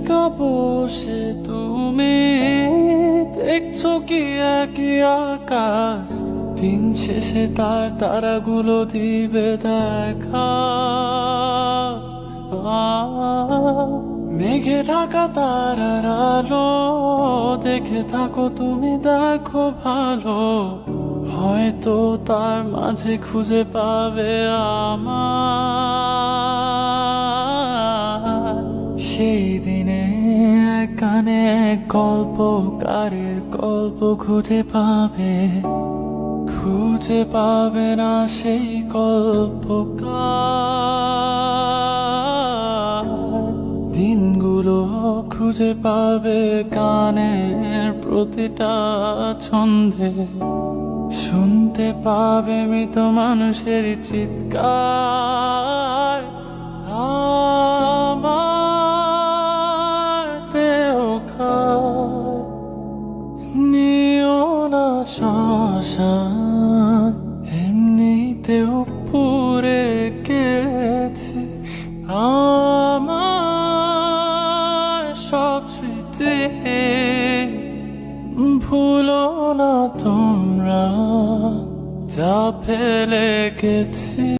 একা বসে তুমি দেখছো কি একই আকাশ, দিন শেষে তার তারাগুলো দিবে দেখা। মেঘে ঢাকা তারার আলো দেখে থাকো তুমি, দেখো ভালো, হয়তো তার মাঝে খুঁজে পাবে আমার। সেই দিনে এক গানে এক গল্পকারের গল্প খুঁজে পাবে না সেই গল্পকার। দিনগুলো খুঁজে পাবে গানের প্রতিটা ছন্দে, শুনতে পাবে মৃত মানুষের চিৎকার। আমার দেহ খায় নিও না শ্মশান, এমনিতেও পুড়ে গেছে আমার সব স্মৃতি। ভুলো না তোমরা যা ফেলে গেছি।